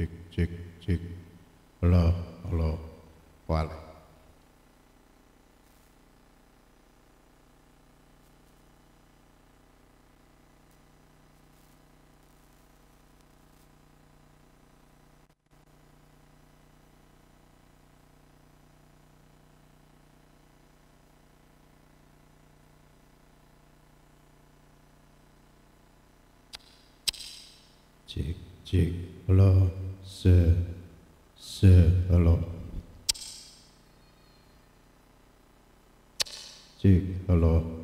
cek cek halo halo wale cek cek halo se halo cek halo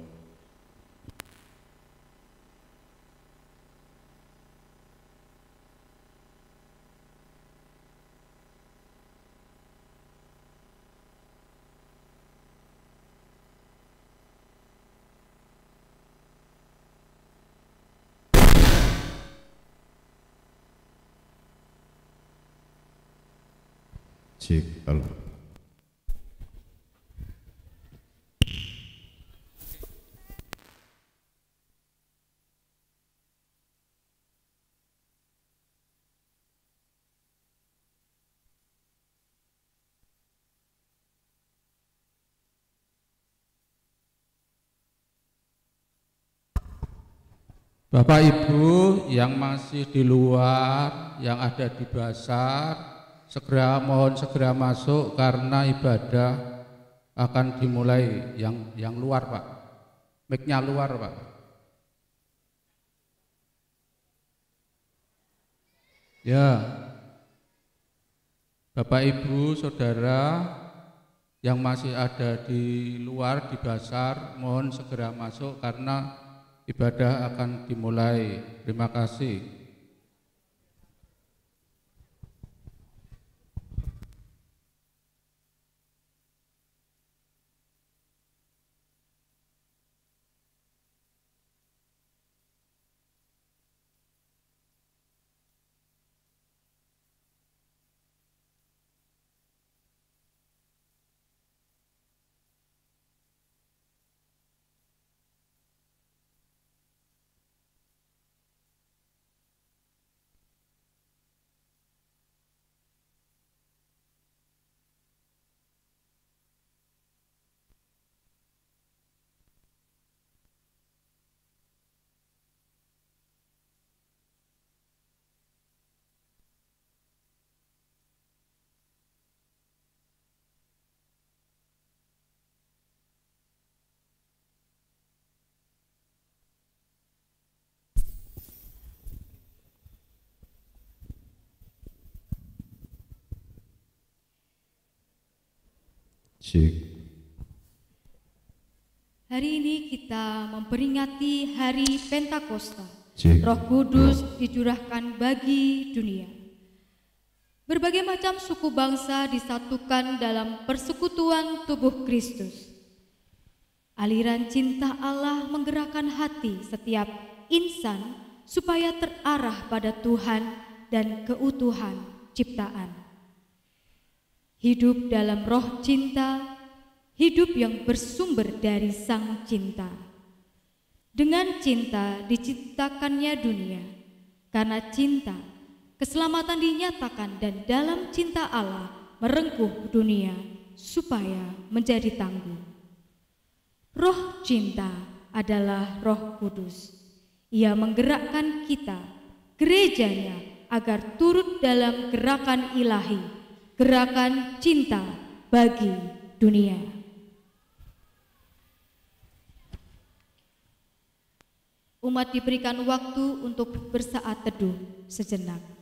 cek halo Bapak Ibu yang masih di luar, yang ada di basar, mohon segera masuk karena ibadah akan dimulai yang luar, Pak. Mic-nya luar, Pak. Ya. Bapak Ibu, Saudara yang masih ada di luar di basar, mohon segera masuk karena ibadah akan dimulai. Terima kasih. cek. Hari ini kita memperingati Hari Pentakosta. Cek. Roh Kudus dicurahkan bagi dunia. Berbagai macam suku bangsa disatukan dalam persekutuan tubuh Kristus. Aliran cinta Allah menggerakkan hati setiap insan supaya terarah pada Tuhan dan keutuhan ciptaan. Hidup dalam roh cinta, hidup yang bersumber dari Sang Cinta. Dengan cinta diciptakannya dunia, karena cinta keselamatan dinyatakan dan dalam cinta Allah merengkuh dunia supaya menjadi tangguh. Roh cinta adalah Roh Kudus. Ia menggerakkan kita, gerejanya, agar turut dalam gerakan ilahi, gerakan cinta bagi dunia. Umat diberikan waktu untuk bersaat teduh sejenak.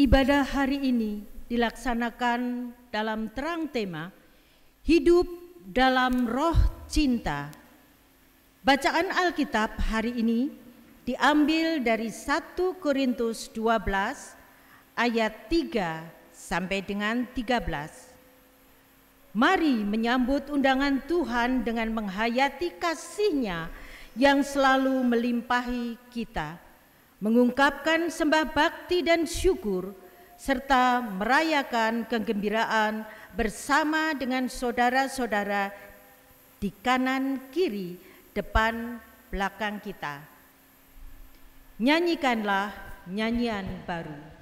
Ibadah hari ini dilaksanakan dalam terang tema Hidup dalam Roh Cinta. Bacaan Alkitab hari ini diambil dari 1 Korintus 12 ayat 3 sampai dengan 13. Mari menyambut undangan Tuhan dengan menghayati kasih-Nya yang selalu melimpahi kita, mengungkapkan sembah bakti dan syukur, serta merayakan kegembiraan bersama dengan saudara-saudara di kanan, kiri, depan, belakang kita. Nyanyikanlah nyanyian baru.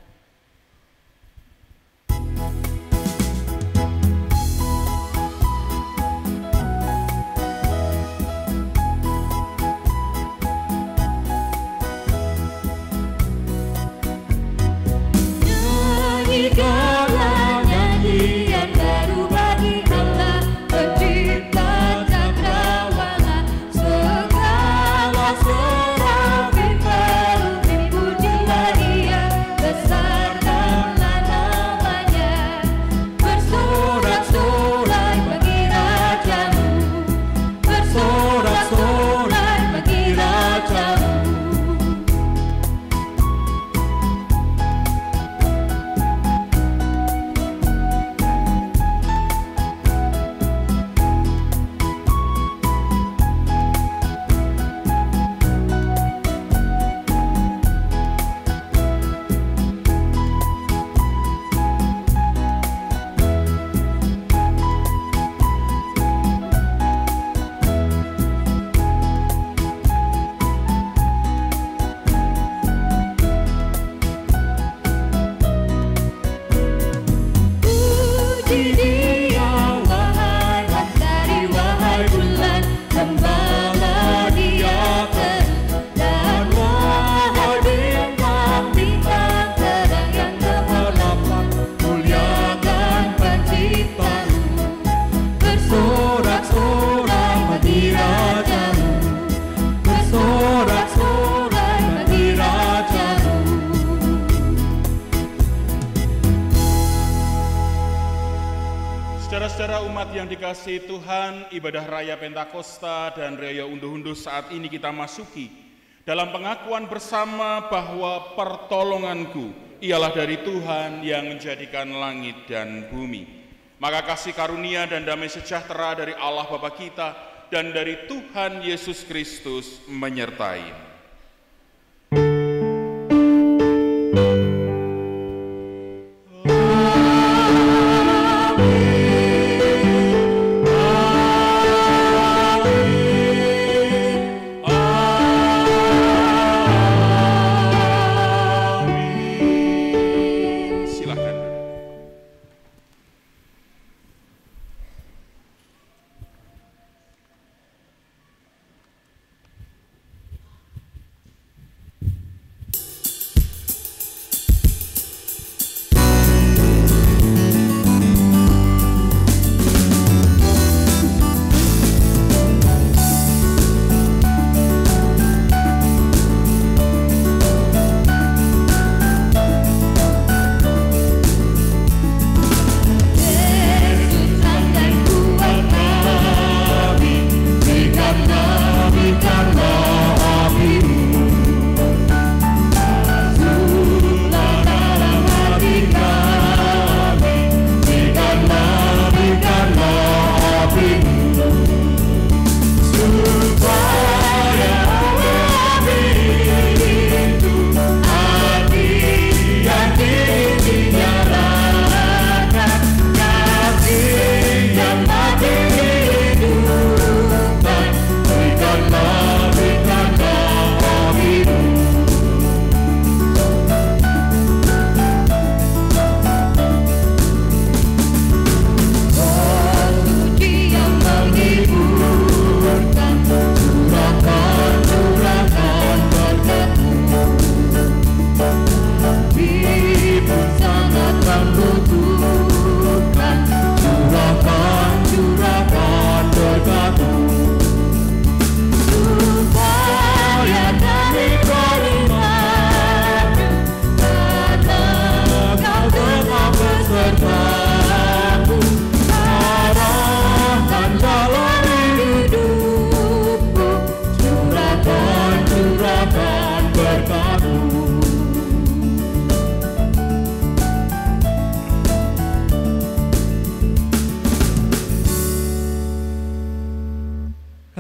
dikasihi Tuhan, ibadah raya Pentakosta dan raya unduh-unduh saat ini kita masuki dalam pengakuan bersama bahwa pertolonganku ialah dari Tuhan yang menjadikan langit dan bumi. Maka kasih karunia dan damai sejahtera dari Allah Bapa kita dan dari Tuhan Yesus Kristus menyertai.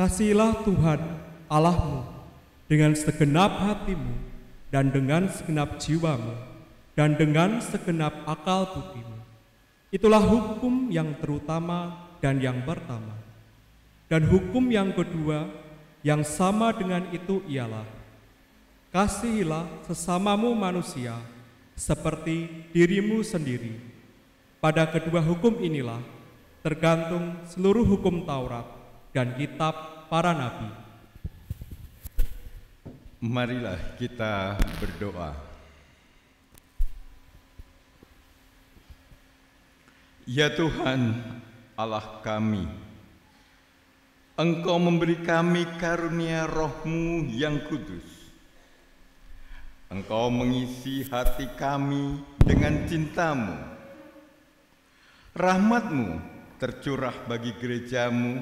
Kasihilah Tuhan Allahmu dengan segenap hatimu dan dengan segenap jiwamu dan dengan segenap akal budimu. Itulah hukum yang terutama dan yang pertama. Dan hukum yang kedua yang sama dengan itu ialah kasihilah sesamamu manusia seperti dirimu sendiri. Pada kedua hukum inilah tergantung seluruh hukum Taurat dan kitab para nabi. Marilah kita berdoa. Ya Tuhan, Allah kami, Engkau memberi kami karunia Roh-Mu yang kudus. Engkau mengisi hati kami dengan cinta-Mu. Rahmat-Mu tercurah bagi gereja-Mu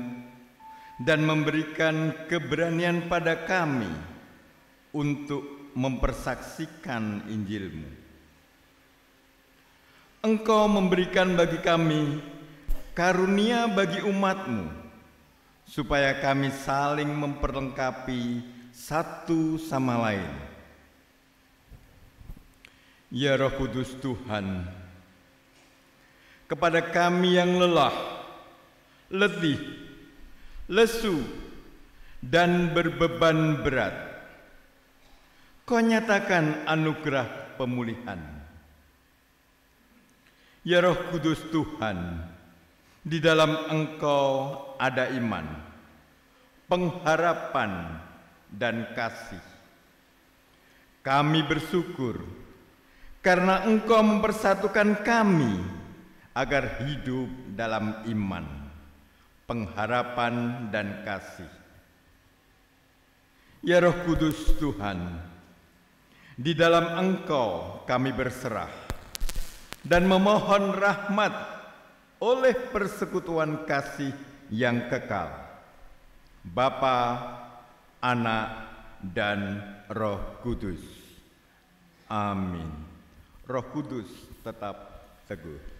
dan memberikan keberanian pada kami untuk mempersaksikan Injil-Mu. Engkau memberikan bagi kami karunia bagi umat-Mu, supaya kami saling memperlengkapi satu sama lain. Ya Roh Kudus Tuhan, kepada kami yang lelah, letih, lesu, dan berbeban berat, Kau nyatakan anugerah pemulihan. Ya Roh Kudus Tuhan, di dalam Engkau ada iman, pengharapan, dan kasih. Kami bersyukur karena Engkau mempersatukan kami agar hidup dalam iman, pengharapan, dan kasih. Ya Roh Kudus Tuhan, di dalam Engkau kami berserah dan memohon rahmat oleh persekutuan kasih yang kekal, Bapa, Anak, dan Roh Kudus. Amin. Roh Kudus tetap teguh.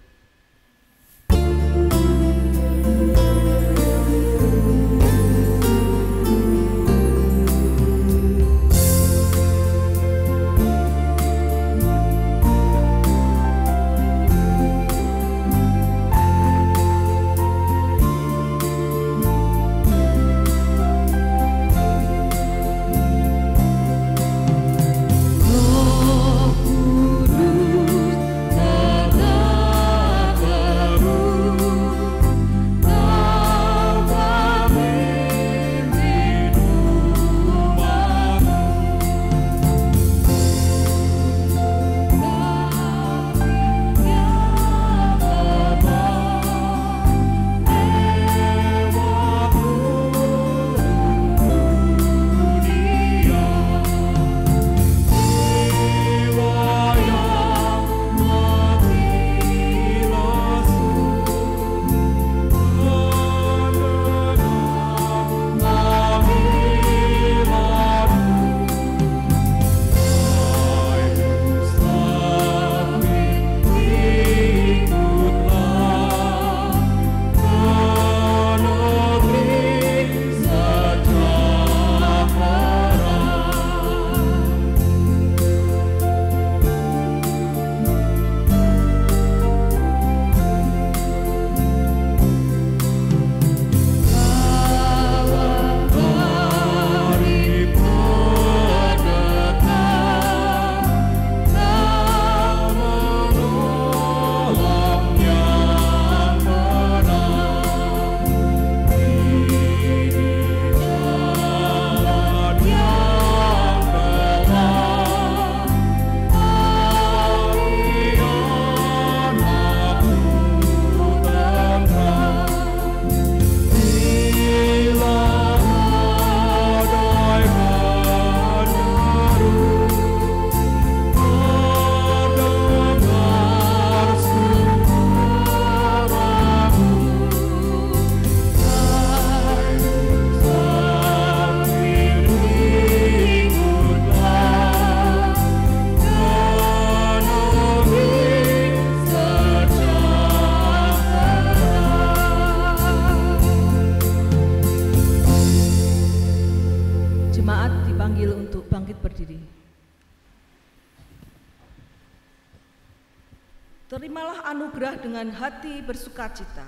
Terimalah anugerah dengan hati bersukacita.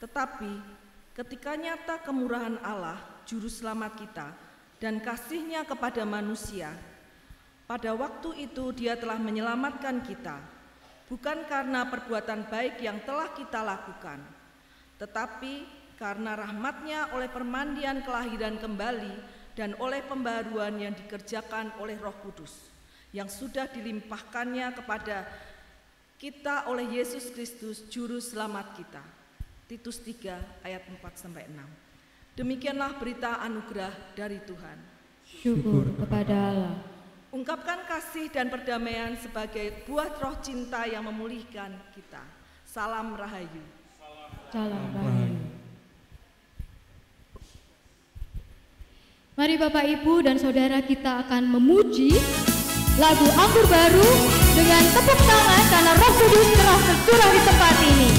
Tetapi ketika nyata kemurahan Allah, Juru Selamat kita, dan kasih-Nya kepada manusia, pada waktu itu Dia telah menyelamatkan kita, bukan karena perbuatan baik yang telah kita lakukan, tetapi karena rahmat-Nya oleh permandian kelahiran kembali dan oleh pembaharuan yang dikerjakan oleh Roh Kudus, yang sudah dilimpahkannya kepada kita oleh Yesus Kristus, Juru Selamat kita. Titus 3 ayat 4-6. Demikianlah berita anugerah dari Tuhan. Syukur kepada Allah. Ungkapkan kasih dan perdamaian sebagai buah roh cinta yang memulihkan kita. Salam Rahayu. Salam Rahayu. Mari Bapak, Ibu, dan Saudara, kita akan memuji lagu Anggur Baru dengan tepuk tangan karena Roh Kudus telah tercurah di tempat ini.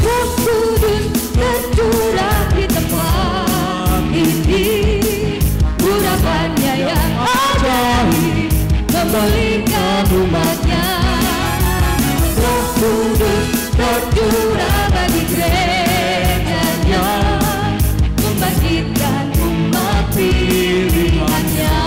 Roh Kudus tercurah di tempat ini, urapannya yang ajaib memulihkan umatnya. Roh Kudus tercurah bagi gerejanya, membangkitkan umat pilihannya.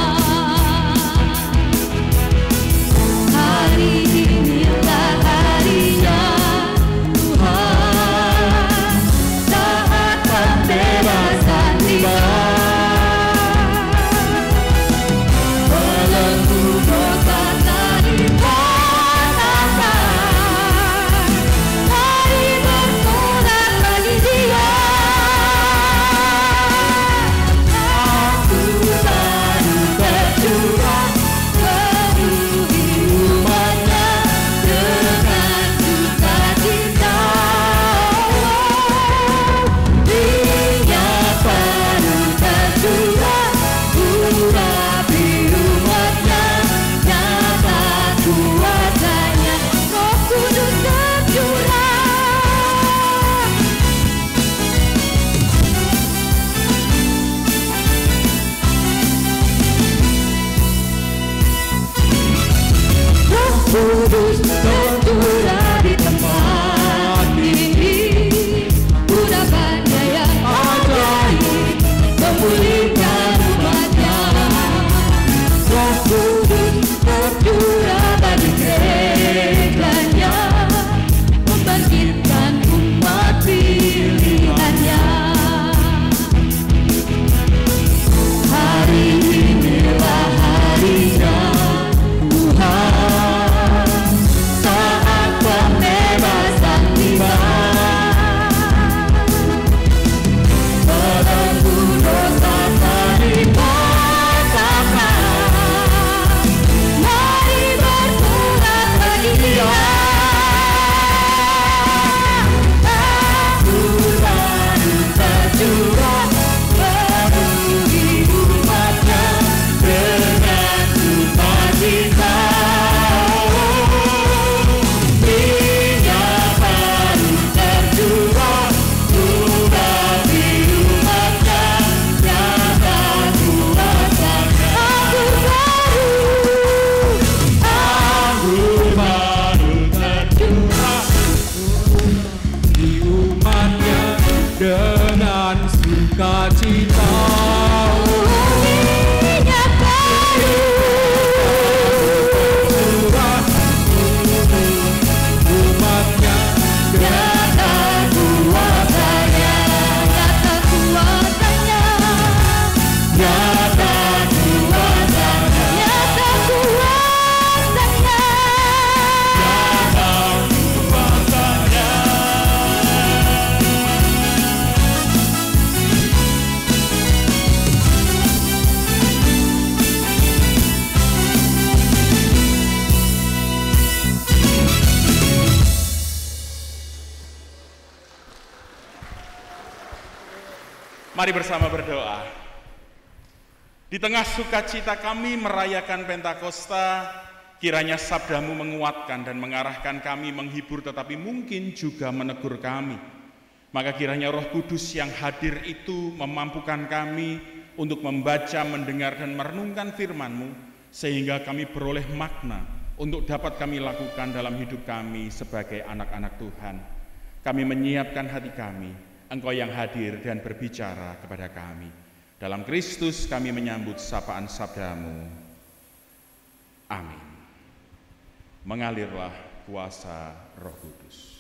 Mari bersama berdoa. Di tengah sukacita kami merayakan Pentakosta, kiranya sabdamu menguatkan dan mengarahkan kami, menghibur tetapi mungkin juga menegur kami. Maka kiranya Roh Kudus yang hadir itu memampukan kami untuk membaca, mendengar dan merenungkan firman-Mu, sehingga kami beroleh makna untuk dapat kami lakukan dalam hidup kami sebagai anak-anak Tuhan. Kami menyiapkan hati kami, Engkau yang hadir dan berbicara kepada kami. Dalam Kristus kami menyambut sapaan sabda-Mu. Amin. Mengalirlah kuasa Roh Kudus.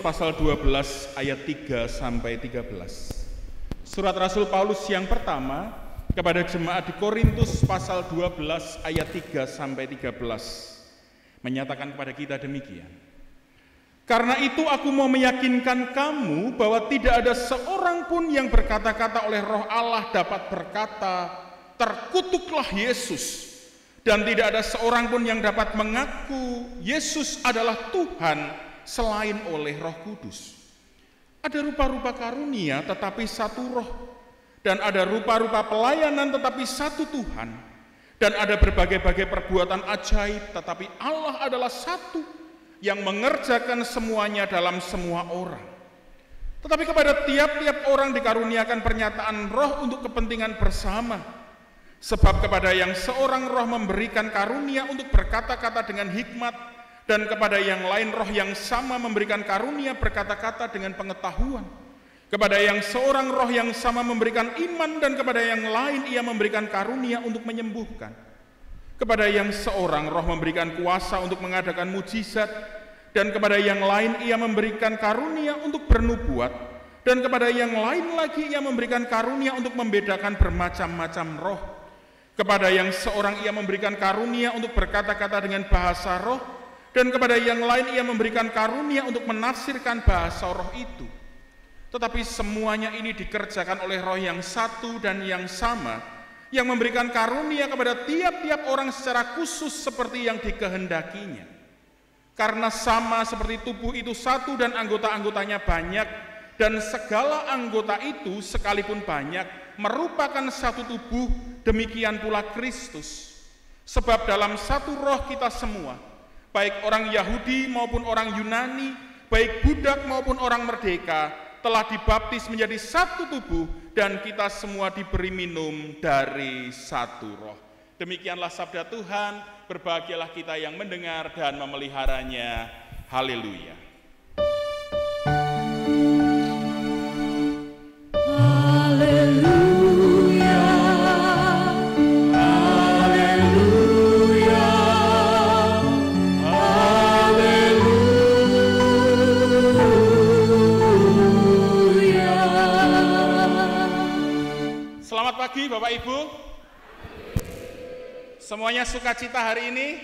Pasal 12 ayat 3 sampai 13. Surat Rasul Paulus yang pertama kepada jemaat di Korintus pasal 12 ayat 3 sampai 13 menyatakan kepada kita demikian. Karena itu aku mau meyakinkan kamu bahwa tidak ada seorang pun yang berkata-kata oleh Roh Allah dapat berkata, terkutuklah Yesus. Dan tidak ada seorang pun yang dapat mengaku Yesus adalah Tuhan selain oleh Roh Kudus. Ada rupa-rupa karunia tetapi satu Roh, dan ada rupa-rupa pelayanan tetapi satu Tuhan, dan ada berbagai-bagai perbuatan ajaib tetapi Allah adalah satu yang mengerjakan semuanya dalam semua orang. Tetapi kepada tiap-tiap orang dikaruniakan pernyataan Roh untuk kepentingan bersama. Sebab kepada yang seorang Roh memberikan karunia untuk berkata-kata dengan hikmat, dan kepada yang lain Roh yang sama memberikan karunia berkata-kata dengan pengetahuan. Kepada yang seorang roh yang sama memberikan iman, dan kepada yang lain ia memberikan karunia untuk menyembuhkan. Kepada yang seorang roh memberikan kuasa untuk mengadakan mujizat, dan kepada yang lain ia memberikan karunia untuk bernubuat, dan kepada yang lain lagi ia memberikan karunia untuk membedakan bermacam-macam roh. Kepada yang seorang ia memberikan karunia untuk berkata-kata dengan bahasa roh, dan kepada yang lain ia memberikan karunia untuk menafsirkan bahasa roh itu. Tetapi semuanya ini dikerjakan oleh roh yang satu dan yang sama, yang memberikan karunia kepada tiap-tiap orang secara khusus seperti yang dikehendakinya. Karena sama seperti tubuh itu satu dan anggota-anggotanya banyak, dan segala anggota itu sekalipun banyak merupakan satu tubuh, demikian pula Kristus. Sebab dalam satu roh kita semua, baik orang Yahudi maupun orang Yunani, baik budak maupun orang merdeka, telah dibaptis menjadi satu tubuh, dan kita semua diberi minum dari satu roh. Demikianlah sabda Tuhan, berbahagialah kita yang mendengar dan memeliharanya. Haleluya. Haleluya, haleluya, haleluya. Selamat pagi Bapak Ibu. Semuanya sukacita hari ini?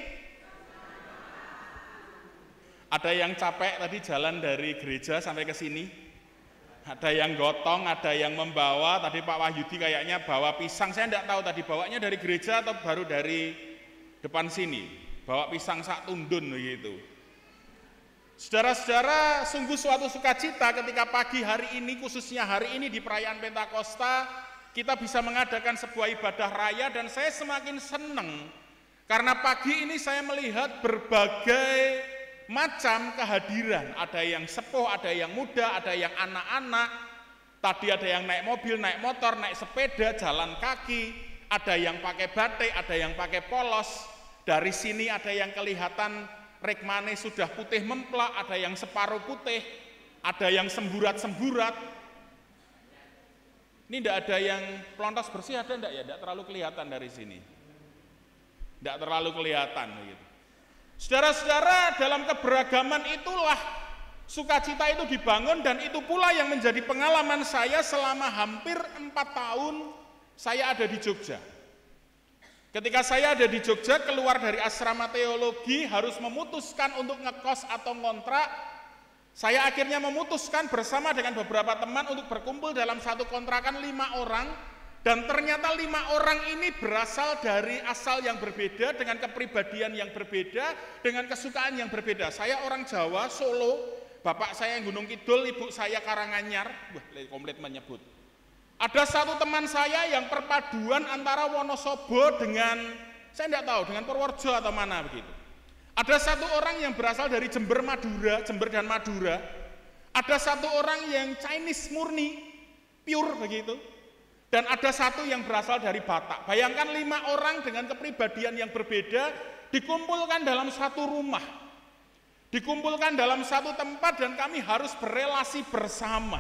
Ada yang capek tadi jalan dari gereja sampai ke sini? Ada yang gotong, ada yang membawa. Tadi Pak Wahyudi kayaknya bawa pisang. Saya tidak tahu tadi bawanya dari gereja atau baru dari depan sini. Bawa pisang sak tundun begitu. Saudara-saudara, sungguh suatu sukacita ketika pagi hari ini, khususnya hari ini di perayaan Pentakosta, kita bisa mengadakan sebuah ibadah raya, dan saya semakin senang karena pagi ini saya melihat berbagai macam kehadiran. Ada yang sepuh, ada yang muda, ada yang anak-anak. Tadi ada yang naik mobil, naik motor, naik sepeda, jalan kaki. Ada yang pakai batik, ada yang pakai polos. Dari sini ada yang kelihatan rekmane sudah putih memplak, ada yang separuh putih, ada yang semburat-semburat. Ini tidak ada yang pelontos bersih, ada enggak ya? Tidak terlalu kelihatan dari sini. Tidak terlalu kelihatan begitu. Saudara-saudara, dalam keberagaman itulah sukacita itu dibangun, dan itu pula yang menjadi pengalaman saya selama hampir 4 tahun saya ada di Jogja. Ketika saya ada di Jogja, keluar dari asrama teologi, harus memutuskan untuk ngekos atau ngontrak. Saya akhirnya memutuskan bersama dengan beberapa teman untuk berkumpul dalam satu kontrakan 5 orang, dan ternyata 5 orang ini berasal dari asal yang berbeda, dengan kepribadian yang berbeda, dengan kesukaan yang berbeda. Saya orang Jawa, Solo, bapak saya yang Gunung Kidul, ibu saya Karanganyar. Wah, komplit menyebut. Ada satu teman saya yang perpaduan antara Wonosobo dengan, saya tidak tahu, dengan Purworejo atau mana begitu. Ada satu orang yang berasal dari Jember, Madura, Jember dan Madura. Ada satu orang yang Chinese murni, pure begitu. Dan ada satu yang berasal dari Batak. Bayangkan 5 orang dengan kepribadian yang berbeda dikumpulkan dalam satu rumah. Dikumpulkan dalam satu tempat, dan kami harus berelasi bersama.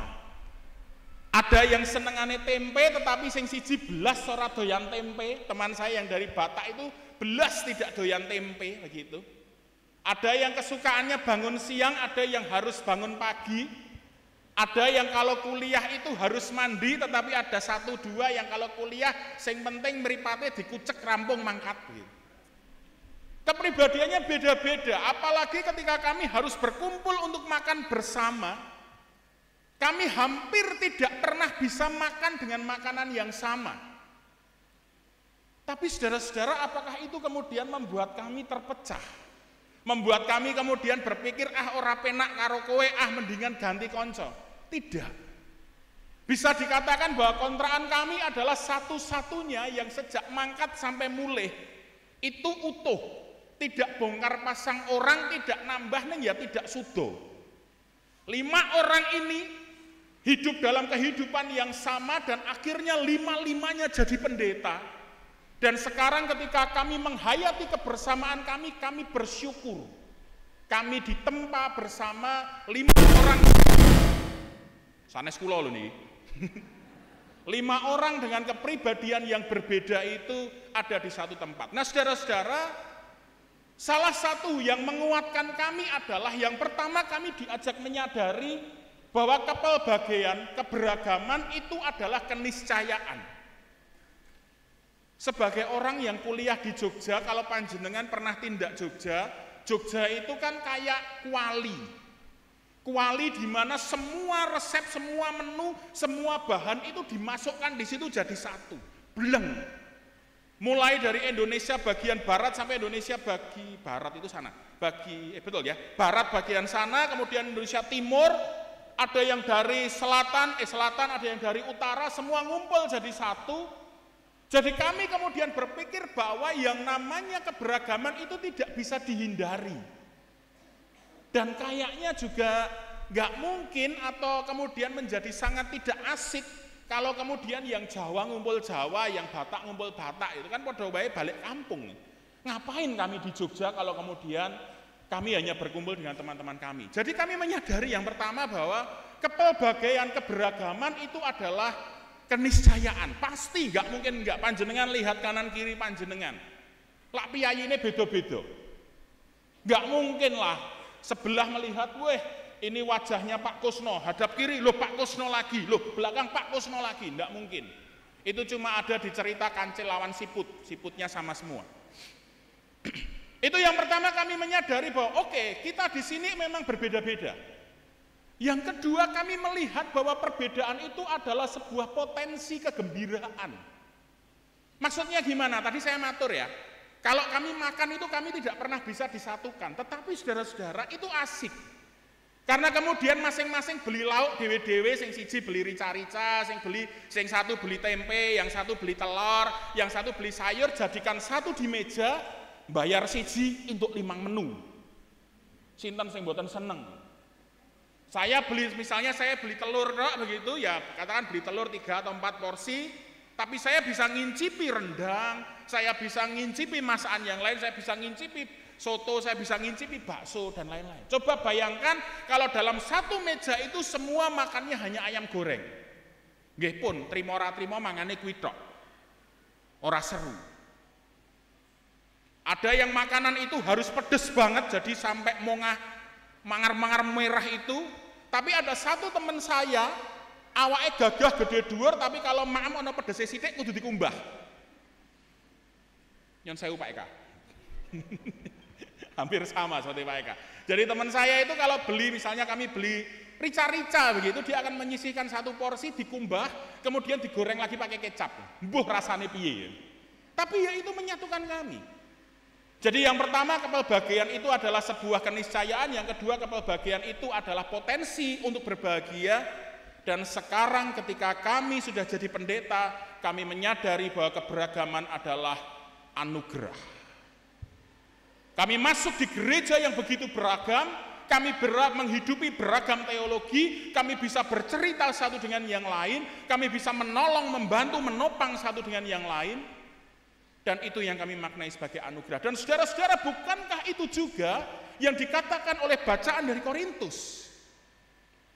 Ada yang senengane tempe, tetapi sing siji belas ora doyan tempe. Teman saya yang dari Batak itu belas tidak doyan tempe begitu. Ada yang kesukaannya bangun siang, ada yang harus bangun pagi. Ada yang kalau kuliah itu harus mandi, tetapi ada 1-2 yang kalau kuliah sing penting mripate dikucek rampung mangkat gitu. Kepribadiannya beda-beda, apalagi ketika kami harus berkumpul untuk makan bersama. Kami hampir tidak pernah bisa makan dengan makanan yang sama. Tapi saudara-saudara, apakah itu kemudian membuat kami terpecah? Membuat kami kemudian berpikir, ora penak karo kowe, mendingan ganti konco. Tidak. Bisa dikatakan bahwa kontrakan kami adalah satu-satunya yang sejak mangkat sampai mulih itu utuh. Tidak bongkar pasang orang, tidak nambah ya tidak sudo. 5 orang ini hidup dalam kehidupan yang sama, dan akhirnya 5-5-nya jadi pendeta. Dan sekarang ketika kami menghayati kebersamaan kami bersyukur. Kami ditempa bersama 5 orang. Sanes kula lho niki. 5 orang dengan kepribadian yang berbeda itu ada di satu tempat. Nah, saudara-saudara, salah satu yang menguatkan kami adalah yang pertama kami diajak menyadari bahwa kepelbagaian, keberagaman itu adalah keniscayaan. Sebagai orang yang kuliah di Jogja, kalau panjenengan pernah tindak Jogja, Jogja itu kan kayak kuali. Kuali di mana semua resep, semua menu, semua bahan itu dimasukkan di situ jadi satu. Bleng. Mulai dari Indonesia bagian barat sampai Indonesia bagi barat itu sana. Betul ya. Barat bagian sana, kemudian Indonesia timur, ada yang dari selatan, ada yang dari utara, semua ngumpul jadi satu. Jadi kami kemudian berpikir bahwa yang namanya keberagaman itu tidak bisa dihindari. Dan kayaknya juga nggak mungkin atau kemudian menjadi sangat tidak asik kalau kemudian yang Jawa ngumpul Jawa, yang Batak ngumpul Batak, itu kan padha wae balik kampung. Ngapain kami di Jogja kalau kemudian kami hanya berkumpul dengan teman-teman kami. Jadi kami menyadari yang pertama bahwa kepelbagaian keberagaman itu adalah keniscayaan. Pasti nggak mungkin nggak, panjenengan lihat kanan kiri panjenengan. Lak piyayine beda-beda. Nggak mungkin lah sebelah melihat, weh ini wajahnya Pak Kusno, hadap kiri, loh Pak Kusno lagi, loh belakang Pak Kusno lagi, nggak mungkin. Itu cuma ada di cerita Kancil lawan Siput, siputnya sama semua. Itu yang pertama kami menyadari bahwa oke, kita di sini memang berbeda-beda. Yang kedua, kami melihat bahwa perbedaan itu adalah sebuah potensi kegembiraan. Maksudnya gimana? Tadi saya matur ya, kalau kami makan itu kami tidak pernah bisa disatukan, tetapi saudara-saudara itu asik. Karena kemudian masing-masing beli lauk dewe-dewe, sing siji beli rica-rica, sing satu beli tempe, yang satu beli telur, yang satu beli sayur, jadikan satu di meja, bayar siji untuk 5 menu. Sinten sing mboten seneng. Saya beli, misalnya saya beli telur begitu ya, katakan beli telur 3 atau 4 porsi, tapi saya bisa ngincipi rendang, saya bisa ngincipi masakan yang lain, saya bisa ngincipi soto, saya bisa ngincipi bakso dan lain-lain. Coba bayangkan kalau dalam satu meja itu semua makannya hanya ayam goreng. Nggih pun trimo ora trimo mangane kuwi tok. Ora seru. Ada yang makanan itu harus pedes banget jadi sampai mongah mangar-mangar merah itu, tapi ada satu teman saya awake gagah gede dhuwur tapi kalau maem ana pedese sithik kudu dikumbah. Nyon sewu Pak Eka. Hampir sama seperti Pak Eka. Jadi teman saya itu kalau beli, misalnya kami beli rica-rica begitu, dia akan menyisihkan satu porsi dikumbah, kemudian digoreng lagi pakai kecap. Mbuh rasane piye. Tapi ya itu menyatukan kami. Jadi yang pertama, kepelbagaian itu adalah sebuah keniscayaan, yang kedua kepelbagaian itu adalah potensi untuk berbahagia, dan sekarang ketika kami sudah jadi pendeta, kami menyadari bahwa keberagaman adalah anugerah. Kami masuk di gereja yang begitu beragam, kami menghidupi beragam teologi, kami bisa bercerita satu dengan yang lain, kami bisa menolong, membantu, menopang satu dengan yang lain. Dan itu yang kami maknai sebagai anugerah. Dan saudara-saudara, bukankah itu juga yang dikatakan oleh bacaan dari Korintus?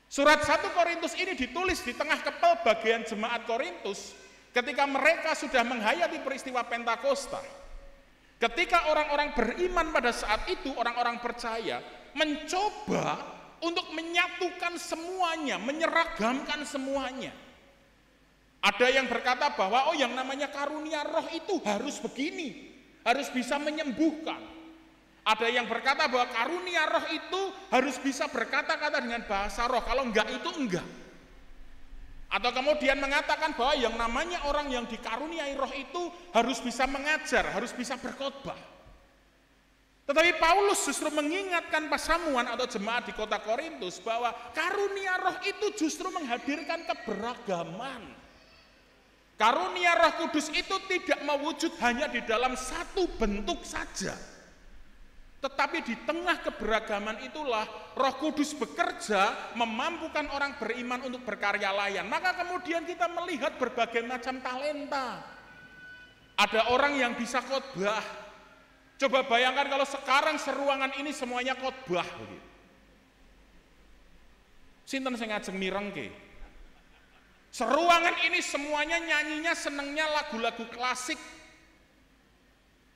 Surat 1 Korintus ini ditulis di tengah kepelbagaian jemaat Korintus ketika mereka sudah menghayati peristiwa Pentakosta. Ketika orang-orang beriman pada saat itu, orang-orang percaya, mencoba untuk menyatukan semuanya, menyeragamkan semuanya. Ada yang berkata bahwa yang namanya karunia roh itu harus begini, harus bisa menyembuhkan. Ada yang berkata bahwa karunia roh itu harus bisa berkata-kata dengan bahasa roh, kalau enggak itu enggak. Atau kemudian mengatakan bahwa yang namanya orang yang dikaruniai roh itu harus bisa mengajar, harus bisa berkhotbah. Tetapi Paulus justru mengingatkan pasamuan atau jemaat di kota Korintus bahwa karunia roh itu justru menghadirkan keberagaman. Karunia Roh Kudus itu tidak mewujud hanya di dalam satu bentuk saja. Tetapi di tengah keberagaman itulah Roh Kudus bekerja memampukan orang beriman untuk berkarya layan. Maka kemudian kita melihat berbagai macam talenta. Ada orang yang bisa khotbah. Coba bayangkan kalau sekarang seruangan ini semuanya khotbah. Sinten sing ngajeng mirengke? Seruangan ini semuanya nyanyinya senengnya lagu-lagu klasik.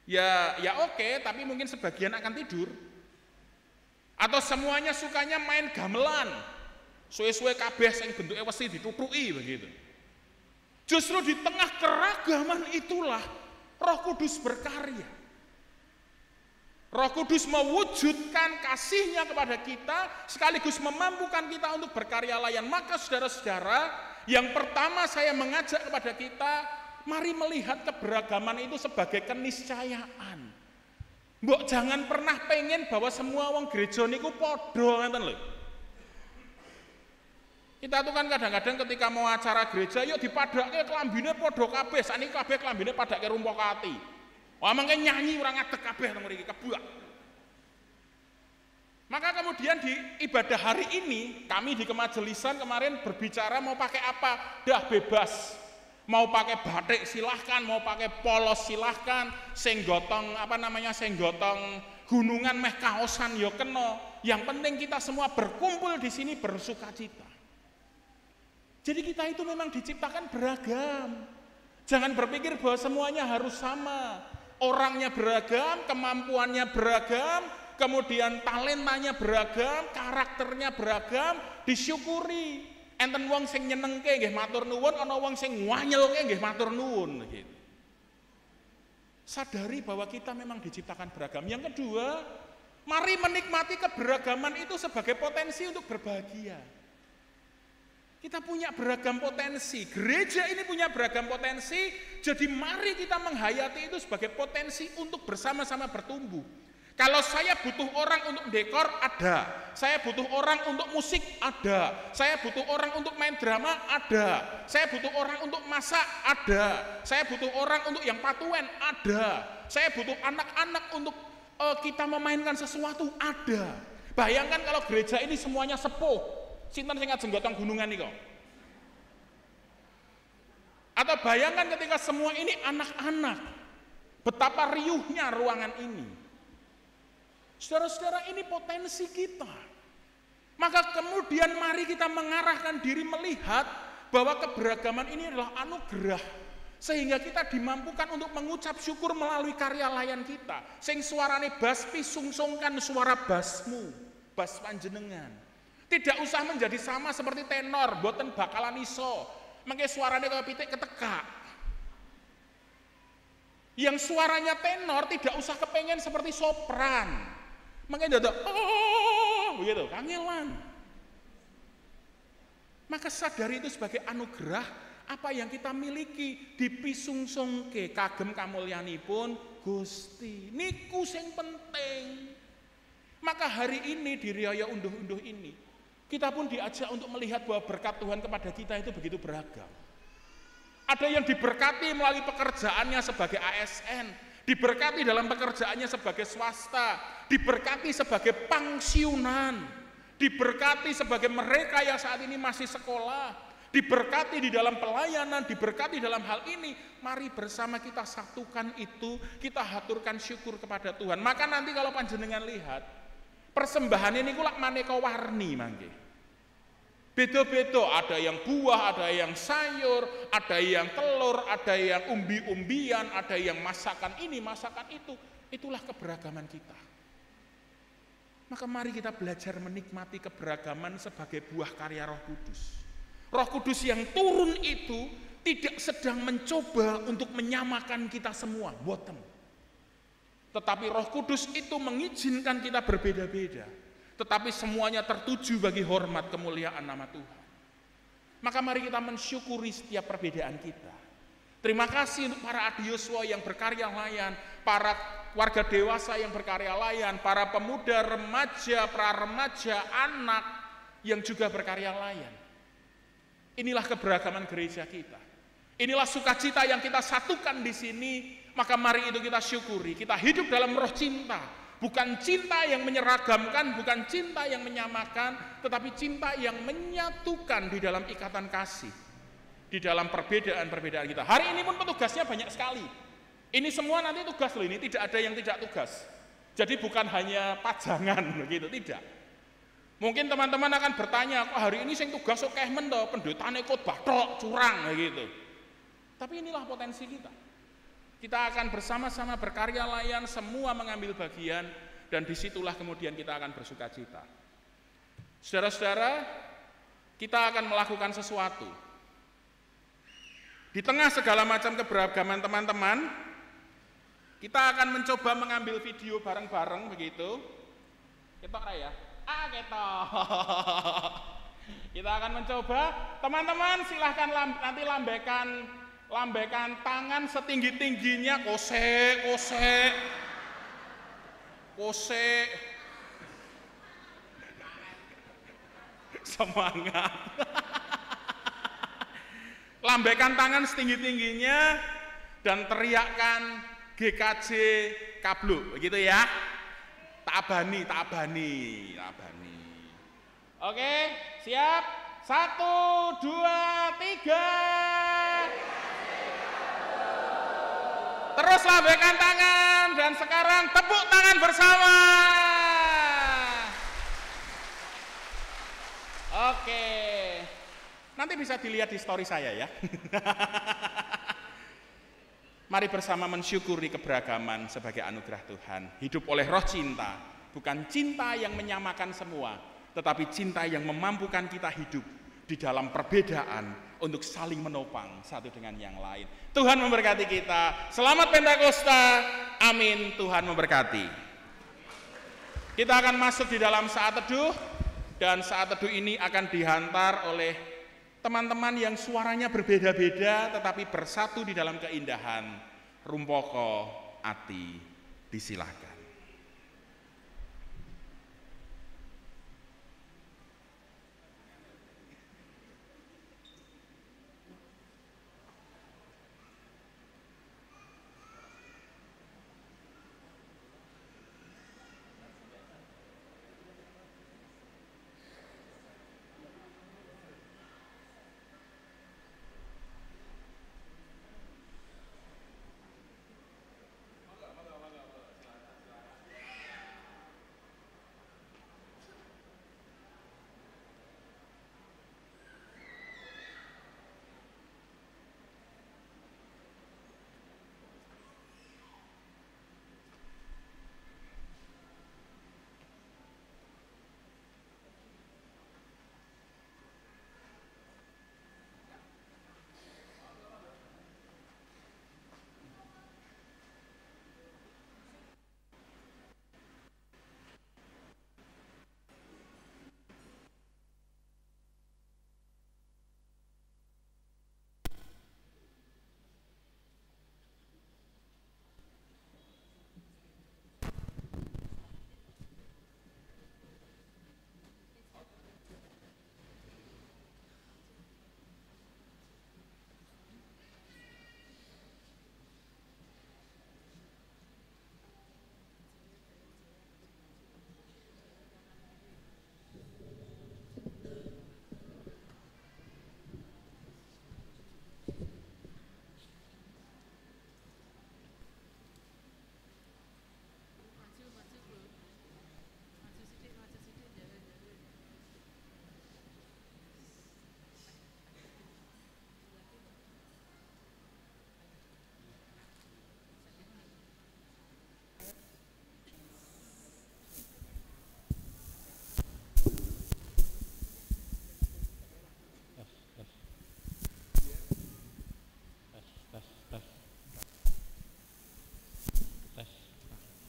Ya oke, tapi mungkin sebagian akan tidur. Atau semuanya sukanya main gamelan. Suwe-suwe kabeh sing bentuke wesi ditutuki begitu. Justru di tengah keragaman itulah Roh Kudus berkarya. Roh Kudus mewujudkan kasih-Nya kepada kita, sekaligus memampukan kita untuk berkarya layan. Maka saudara-saudara, yang pertama saya mengajak kepada kita, mari melihat keberagaman itu sebagai keniscayaan. Mbok jangan pernah pengen bahwa semua wong gereja niku padha, ngeten lho. Kita tuh kan kadang-kadang ketika mau acara gereja, yuk dipadake klambine padha kabeh, sakniki kabeh klambine padake rumpok ati. Wah mangke nyanyi ora ngadeg kabeh teng mriki kebuak. Maka kemudian di ibadah hari ini, kami di kemajelisan kemarin berbicara mau pakai apa? Dah bebas. Mau pakai batik silahkan, mau pakai polos silahkan, sing gotong sing gotong gunungan meh kaosan ya kena. Yang penting kita semua berkumpul di sini bersukacita. Jadi kita itu memang diciptakan beragam. Jangan berpikir bahwa semuanya harus sama. Orangnya beragam, kemampuannya beragam, kemudian talentanya beragam, karakternya beragam, disyukuri. Enten wong sing nyenengke nggih matur nuwun, ana wong sing ngwanyelke nggih matur nuwun gitu. Sadari bahwa kita memang diciptakan beragam. Yang kedua, mari menikmati keberagaman itu sebagai potensi untuk berbahagia. Kita punya beragam potensi, gereja ini punya beragam potensi, jadi mari kita menghayati itu sebagai potensi untuk bersama-sama bertumbuh. Kalau saya butuh orang untuk dekor, ada. Saya butuh orang untuk musik, ada. Saya butuh orang untuk main drama, ada. Saya butuh orang untuk masak, ada. Saya butuh orang untuk yang patuen, ada. Saya butuh anak-anak untuk kita memainkan sesuatu, ada. Bayangkan kalau gereja ini semuanya sepuh. Sinten sing ngajeng gotong gunungan nih kok. Atau bayangkan ketika semua ini anak-anak. Betapa riuhnya ruangan ini. Saudara-saudara, ini potensi kita. Maka kemudian mari kita mengarahkan diri melihat bahwa keberagaman ini adalah anugerah. Sehingga kita dimampukan untuk mengucap syukur melalui karya layan kita. Sing suarane bas pisungsungkan suara basmu, bas panjenengan. Tidak usah menjadi sama seperti tenor, boten bakalan iso. Mengke suarane kaya pitik ketekak. Yang suaranya tenor tidak usah kepengen seperti sopran. Makanya dadak begitu, kangelan. Maka sadari itu sebagai anugerah apa yang kita miliki, dipisungsungke kagem kamulyanipun Gusti. Niku sing penting. Maka hari ini di Riyaya Unduh-Unduh ini kita pun diajak untuk melihat bahwa berkat Tuhan kepada kita itu begitu beragam. Ada yang diberkati melalui pekerjaannya sebagai ASN, diberkati dalam pekerjaannya sebagai swasta, diberkati sebagai pangsiunan, diberkati sebagai mereka yang saat ini masih sekolah, diberkati di dalam pelayanan, diberkati dalam hal ini. Mari bersama kita satukan itu, kita haturkan syukur kepada Tuhan. Maka nanti kalau panjenengan lihat, persembahan ini kulak maneka warni mangke. Beda-beda, ada yang buah, ada yang sayur, ada yang telur, ada yang umbi-umbian, ada yang masakan ini, masakan itu. Itulah keberagaman kita. Maka mari kita belajar menikmati keberagaman sebagai buah karya Roh Kudus. Roh Kudus yang turun itu tidak sedang mencoba untuk menyamakan kita semua, boten. Tetapi Roh Kudus itu mengizinkan kita berbeda-beda. Tetapi semuanya tertuju bagi hormat kemuliaan nama Tuhan. Maka mari kita mensyukuri setiap perbedaan kita. Terima kasih untuk para adioswa yang berkarya layan, para warga dewasa yang berkarya layan, para pemuda, remaja, pra-remaja, anak yang juga berkarya layan. Inilah keberagaman gereja kita. Inilah sukacita yang kita satukan di sini. Maka mari itu kita syukuri. Kita hidup dalam roh cinta. Bukan cinta yang menyeragamkan, bukan cinta yang menyamakan, tetapi cinta yang menyatukan di dalam ikatan kasih, di dalam perbedaan-perbedaan kita. Hari ini pun petugasnya banyak sekali. Ini semua nanti tugas loh, ini tidak ada yang tidak tugas. Jadi bukan hanya pajangan begitu, tidak. Mungkin teman-teman akan bertanya, kok hari ini sing tugas akeh men to, pendetane khotbah tok, curang gitu. Tapi inilah potensi kita. Kita akan bersama-sama berkarya layan, semua mengambil bagian, dan disitulah kemudian kita akan bersukacita. Saudara-saudara, kita akan melakukan sesuatu. Di tengah segala macam keberagaman teman-teman, kita akan mencoba mengambil video bareng-bareng begitu. Ketok ya? Ketok. Kita akan mencoba, teman-teman silahkan nanti lambaikan tangan setinggi-tingginya, kose. Semangat. Lambaikan tangan setinggi-tingginya dan teriakkan GKJ Kablu, begitu ya. Tak abani. Oke, siap? 1, 2, 3. Terus lambaikan tangan dan sekarang tepuk tangan bersama. Oke. Nanti bisa dilihat di story saya ya. Mari bersama mensyukuri keberagaman sebagai anugerah Tuhan. Hidup oleh roh cinta, bukan cinta yang menyamakan semua, tetapi cinta yang memampukan kita hidup di dalam perbedaan untuk saling menopang satu dengan yang lain. Tuhan memberkati kita. Selamat Pentakosta. Amin. Tuhan memberkati. Kita akan masuk di dalam saat teduh, dan saat teduh ini akan dihantar oleh teman-teman yang suaranya berbeda-beda tetapi bersatu di dalam keindahan. Rumpoko Ati, disilahkan.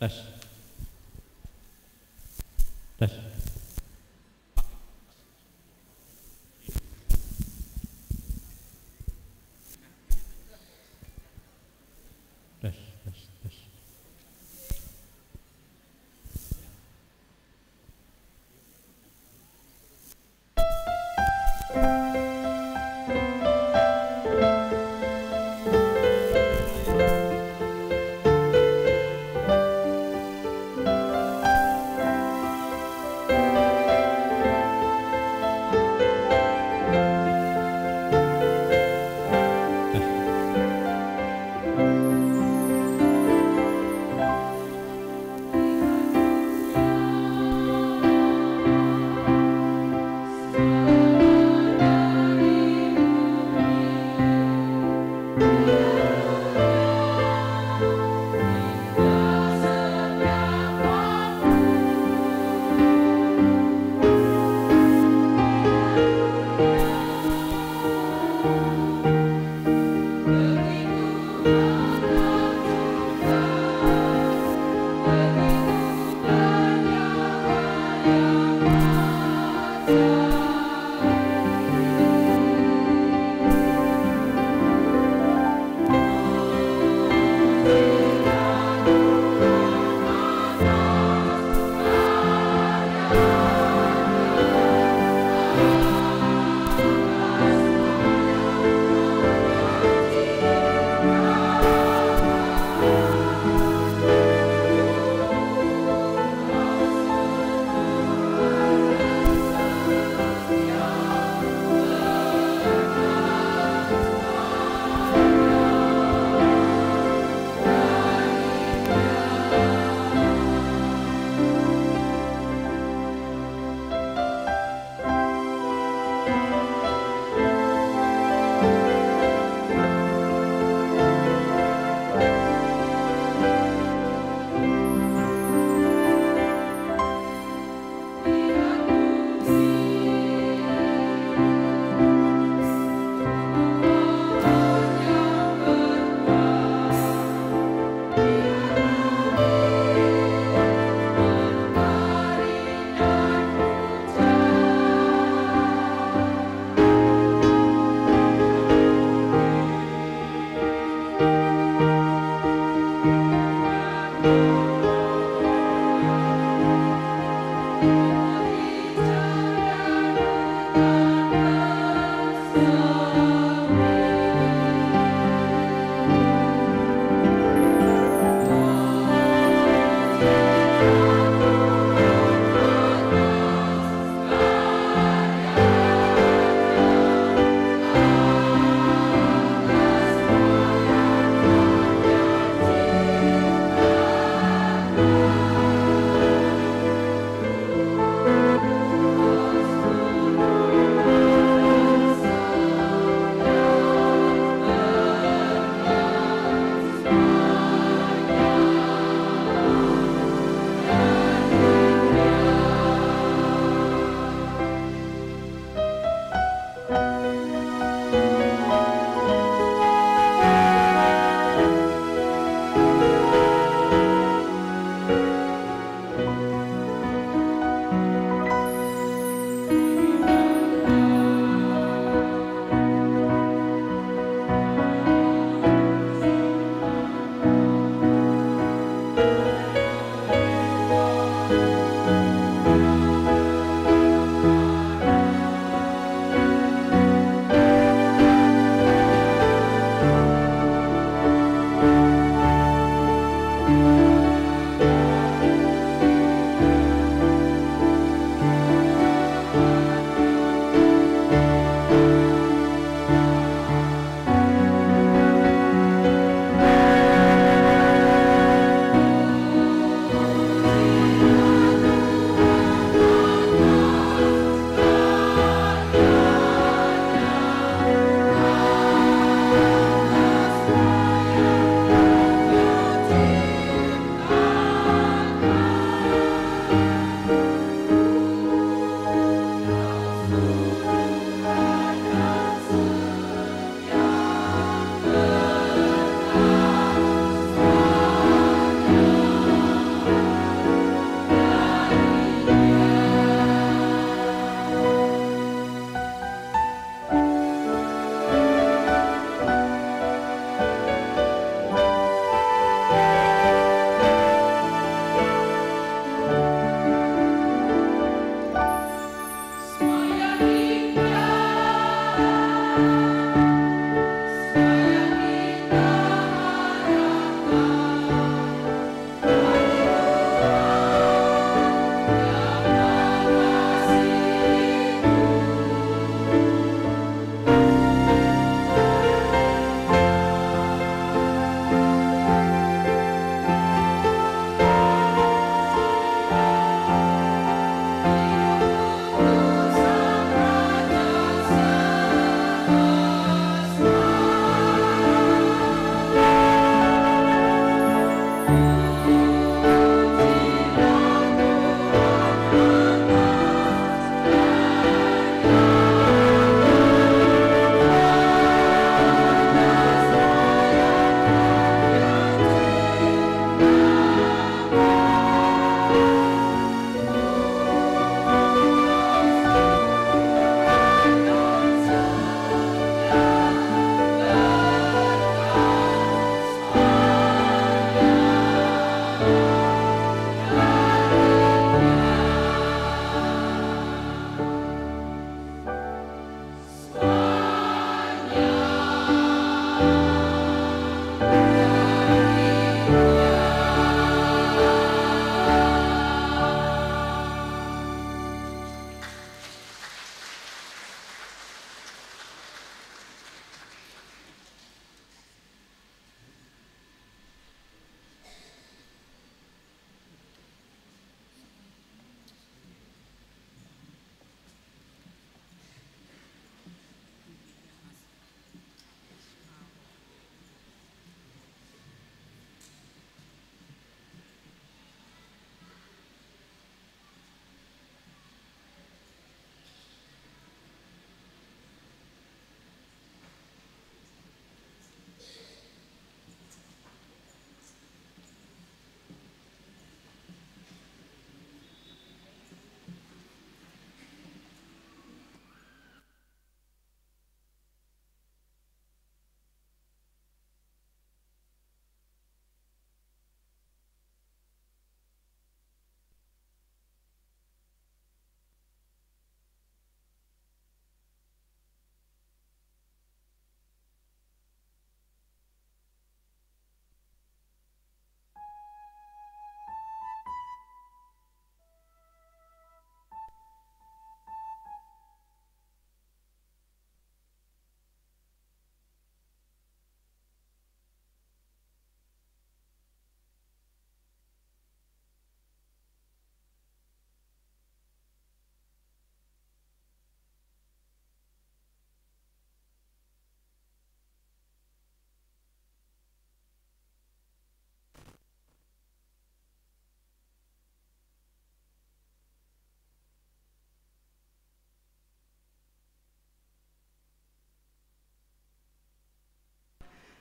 Tes.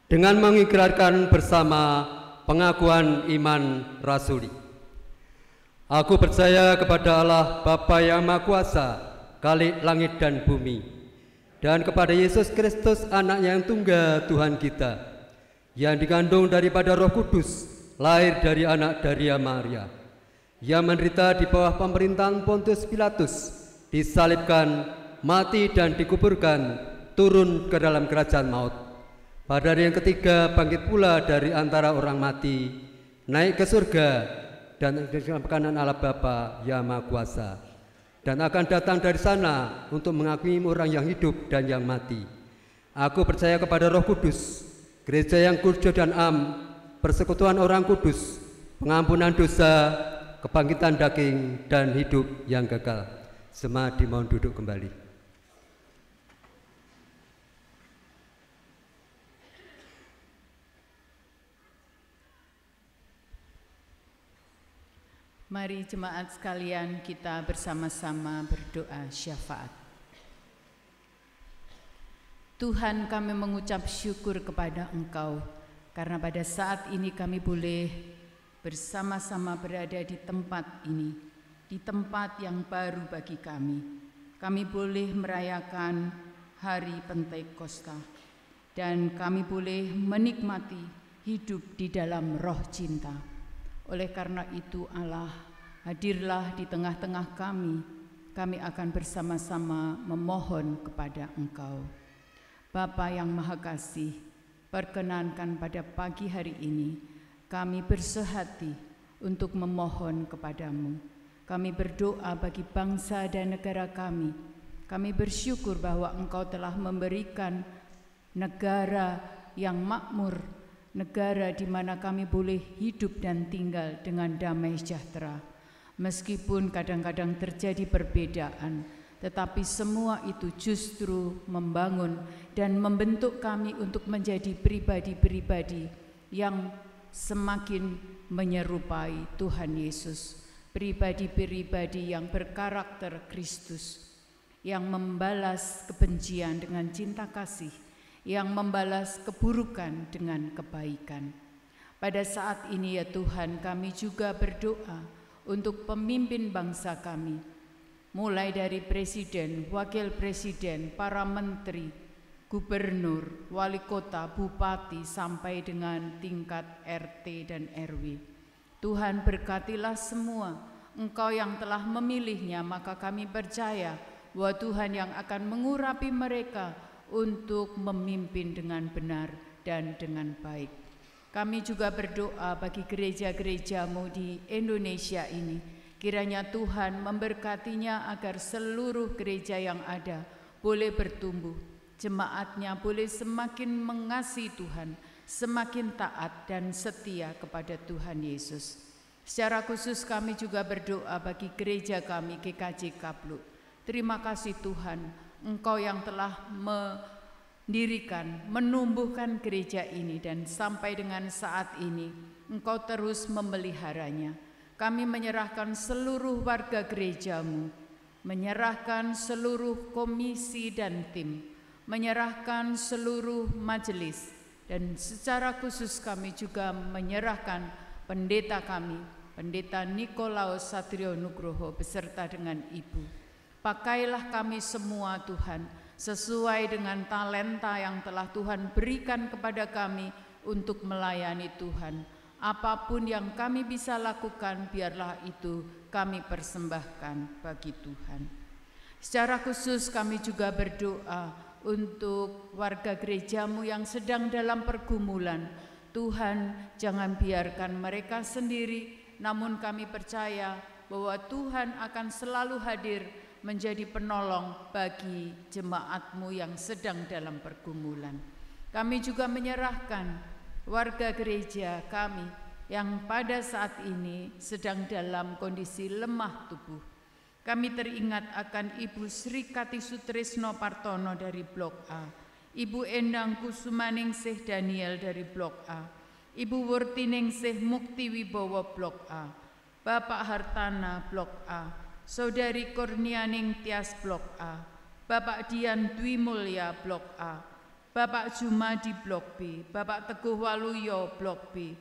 dengan mengikrarkan bersama pengakuan iman rasuli. Aku percaya kepada Allah Bapa yang Maha Kuasa, Khalik langit dan bumi, dan kepada Yesus Kristus, Anaknya yang tunggal Tuhan kita, yang dikandung daripada Roh Kudus, lahir dari anak Maria Maria, yang menderita di bawah pemerintahan Pontius Pilatus, disalibkan, mati dan dikuburkan, turun ke dalam kerajaan maut. Pada hari yang ketiga bangkit pula dari antara orang mati, naik ke surga dan di kanan Allah Bapa yang Maha Kuasa, dan akan datang dari sana untuk menghakimi orang yang hidup dan yang mati. Aku percaya kepada Roh Kudus, gereja yang kudus dan am, persekutuan orang kudus, pengampunan dosa, kebangkitan daging, dan hidup yang kekal. Semua dimohon duduk kembali. Mari jemaat sekalian, kita bersama-sama berdoa syafaat. Tuhan, kami mengucap syukur kepada Engkau karena pada saat ini kami boleh bersama-sama berada di tempat ini, di tempat yang baru bagi kami. Kami boleh merayakan hari Pentakosta dan kami boleh menikmati hidup di dalam roh cinta. Oleh karena itu Allah, hadirlah di tengah-tengah kami. Kami akan bersama-sama memohon kepada Engkau. Bapa yang Maha Kasih, perkenankan pada pagi hari ini kami bersehati untuk memohon kepadamu. Kami berdoa bagi bangsa dan negara kami. Kami bersyukur bahwa Engkau telah memberikan negara yang makmur, negara di mana kami boleh hidup dan tinggal dengan damai sejahtera. Meskipun kadang-kadang terjadi perbedaan, tetapi semua itu justru membangun dan membentuk kami untuk menjadi pribadi-pribadi yang semakin menyerupai Tuhan Yesus. Pribadi-pribadi yang berkarakter Kristus, yang membalas kebencian dengan cinta kasih, yang membalas keburukan dengan kebaikan. Pada saat ini ya Tuhan, kami juga berdoa untuk pemimpin bangsa kami, mulai dari presiden, wakil presiden, para menteri, gubernur, wali kota, bupati, sampai dengan tingkat RT dan RW. Tuhan, berkatilah semua. Engkau yang telah memilihnya, maka kami percaya bahwa Tuhan yang akan mengurapi mereka untuk memimpin dengan benar dan dengan baik. Kami juga berdoa bagi gereja-gereja-Mu di Indonesia ini. Kiranya Tuhan memberkatinya agar seluruh gereja yang ada boleh bertumbuh. Jemaatnya boleh semakin mengasihi Tuhan, semakin taat dan setia kepada Tuhan Yesus. Secara khusus kami juga berdoa bagi gereja kami GKJ Kapluk. Terima kasih Tuhan, Engkau yang telah mendirikan, menumbuhkan gereja ini, dan sampai dengan saat ini Engkau terus memeliharanya. Kami menyerahkan seluruh warga gereja-Mu, menyerahkan seluruh komisi dan tim, menyerahkan seluruh majelis, dan secara khusus kami juga menyerahkan pendeta kami, Pendeta Nikolaus Satrio Nugroho beserta dengan Ibu. Pakailah kami semua Tuhan, sesuai dengan talenta yang telah Tuhan berikan kepada kami untuk melayani Tuhan. Apapun yang kami bisa lakukan, biarlah itu kami persembahkan bagi Tuhan. Secara khusus kami juga berdoa untuk warga gereja-Mu yang sedang dalam pergumulan. Tuhan, jangan biarkan mereka sendiri, namun kami percaya bahwa Tuhan akan selalu hadir menjadi penolong bagi jemaat-Mu yang sedang dalam pergumulan. Kami juga menyerahkan warga gereja kami yang pada saat ini sedang dalam kondisi lemah tubuh. Kami teringat akan Ibu Sri Kati Sutrisno Partono dari Blok A, Ibu Endang Kusumaningsih Daniel dari Blok A, Ibu Wurtiningsih Mukti Wibowo Blok A, Bapak Hartana Blok A, Saudari Kurnianing Tias Blok A, Bapak Dian Dwi Mulya Blok A, Bapak Juma di Blok B, Bapak Teguh Waluyo Blok B,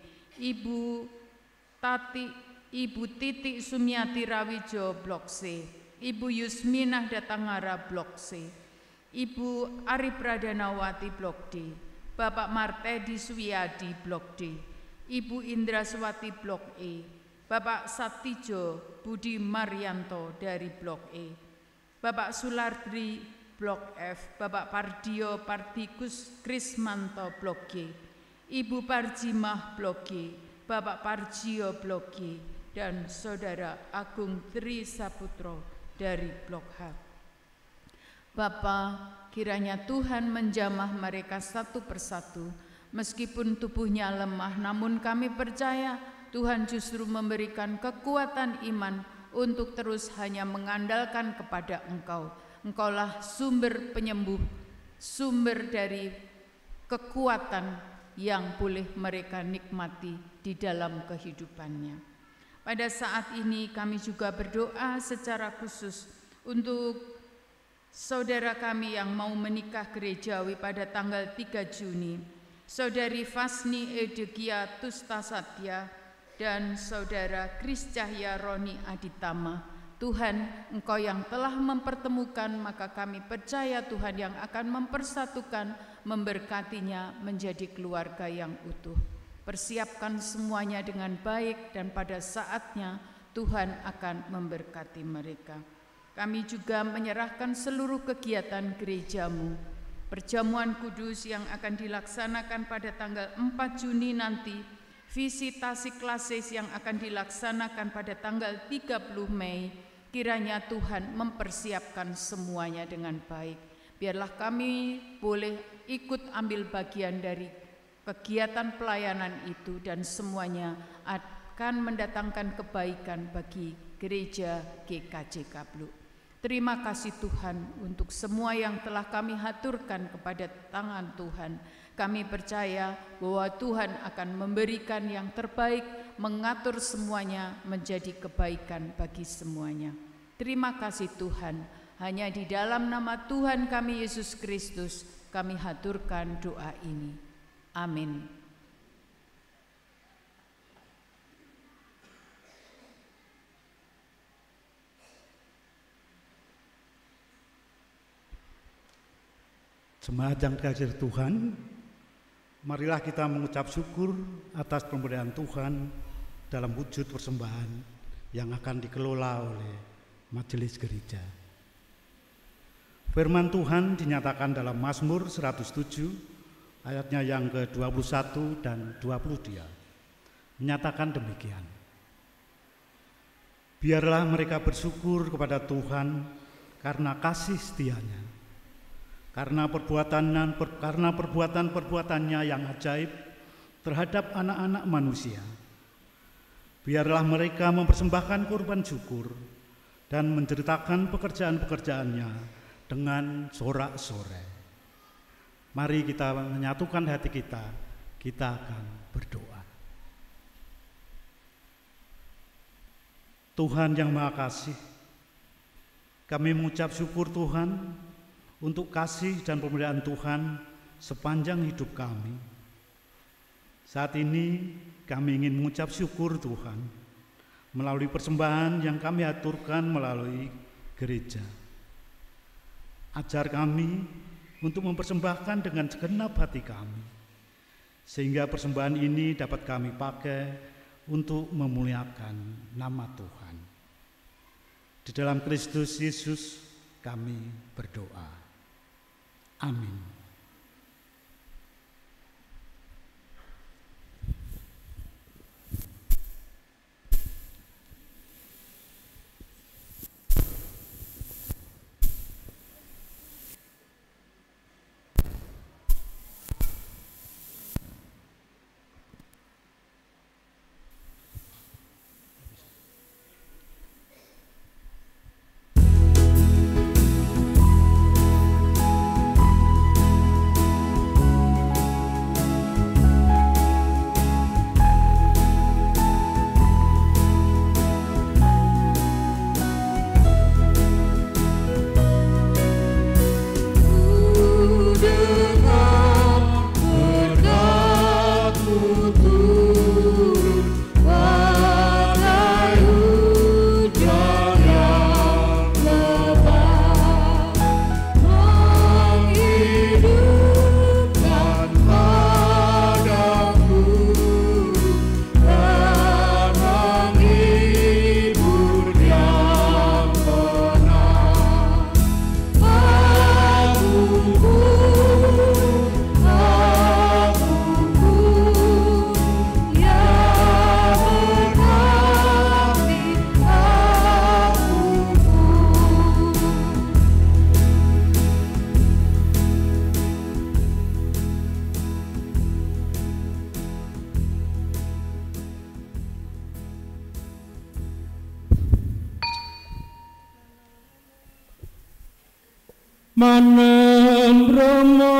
Ibu Titik Sumiati Rawijo Blok C, Ibu Yusminah Datangara Blok C, Ibu Ari Pradanawati Blok D, Bapak Martedi Suwiyadi Blok D, Ibu Indraswati Blok E, Bapak Satijo Budi Maryanto dari Blok E, Bapak Sulardri Blok F, Bapak Pardio Partikus Krismanto Blok G, Ibu Parjimah Blok G, Bapak Parjio Blok G, dan Saudara Agung Tri Saputro dari Blok H. Bapa, kiranya Tuhan menjamah mereka satu persatu, meskipun tubuhnya lemah, namun kami percaya Tuhan justru memberikan kekuatan iman untuk terus hanya mengandalkan kepada Engkau. Engkaulah sumber penyembuh, sumber dari kekuatan yang boleh mereka nikmati di dalam kehidupannya. Pada saat ini kami juga berdoa secara khusus untuk saudara kami yang mau menikah gerejawi pada tanggal 3 Juni, Saudari Fasni Edegia Tustasatya dan Saudara Kris Cahya Roni Aditama. Tuhan, Engkau yang telah mempertemukan, maka kami percaya Tuhan yang akan mempersatukan, memberkatinya menjadi keluarga yang utuh. Persiapkan semuanya dengan baik dan pada saatnya Tuhan akan memberkati mereka. Kami juga menyerahkan seluruh kegiatan gerejamu, perjamuan kudus yang akan dilaksanakan pada tanggal 4 Juni nanti, visitasi klasis yang akan dilaksanakan pada tanggal 30 Mei, kiranya Tuhan mempersiapkan semuanya dengan baik. Biarlah kami boleh ikut ambil bagian dari kegiatan pelayanan itu dan semuanya akan mendatangkan kebaikan bagi gereja GKJ Kabluk. Terima kasih Tuhan untuk semua yang telah kami haturkan kepada tangan Tuhan. Kami percaya bahwa Tuhan akan memberikan yang terbaik, mengatur semuanya menjadi kebaikan bagi semuanya. Terima kasih Tuhan, hanya di dalam nama Tuhan kami Yesus Kristus kami haturkan doa ini. Amin. Jemaat yang dikasihi Tuhan, marilah kita mengucap syukur atas pemberian Tuhan dalam wujud persembahan yang akan dikelola oleh Majelis Gereja. Firman Tuhan dinyatakan dalam Mazmur 107 ayatnya yang ke-21 dan 22. Menyatakan demikian. Biarlah mereka bersyukur kepada Tuhan karena kasih setianya, karena perbuatan-perbuatannya yang ajaib terhadap anak-anak manusia. Biarlah mereka mempersembahkan kurban syukur dan menceritakan pekerjaan-pekerjaannya dengan sorak-sorai. Mari kita menyatukan hati kita akan berdoa. Tuhan yang Maha Kasih, kami mengucap syukur Tuhan untuk kasih dan pemberian Tuhan sepanjang hidup kami. Saat ini kami ingin mengucap syukur Tuhan melalui persembahan yang kami aturkan melalui gereja. Ajar kami untuk mempersembahkan dengan segenap hati kami, sehingga persembahan ini dapat kami pakai untuk memuliakan nama Tuhan. Di dalam Kristus Yesus kami berdoa. Amin. Manen Brahma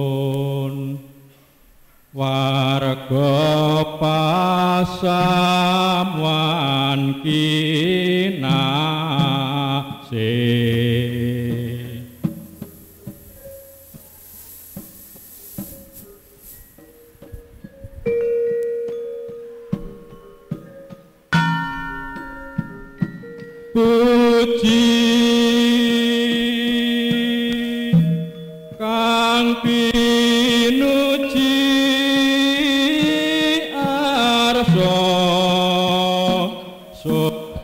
tindakipun warga pasamuan kinasih. Puji kang pinuji arsa sowan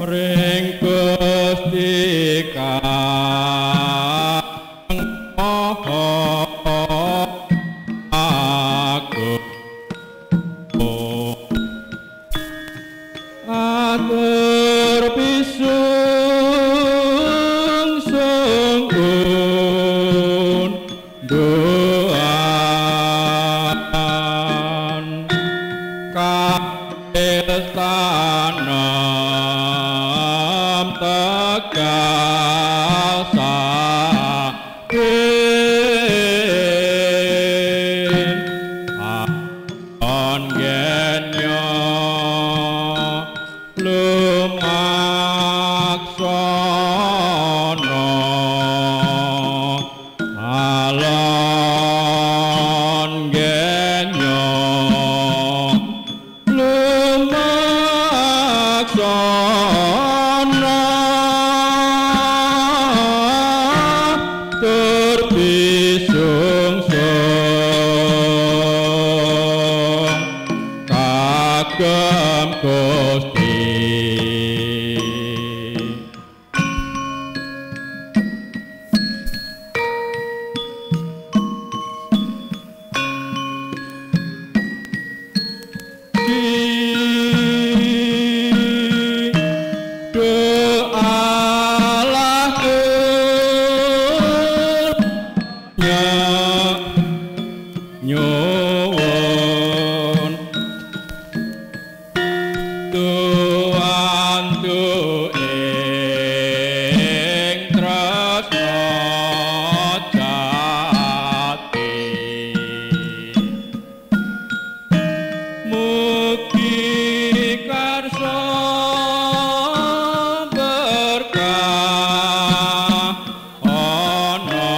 ring Gusti kang maha agung. Atur pisung sungkun doan kaestanem tegal saking aton genyo lumaksana alon genyo lumaksana tur pisungsung kagem Gusti. Nyuwun tuantu ing tresna jati mugi karsa berkah ana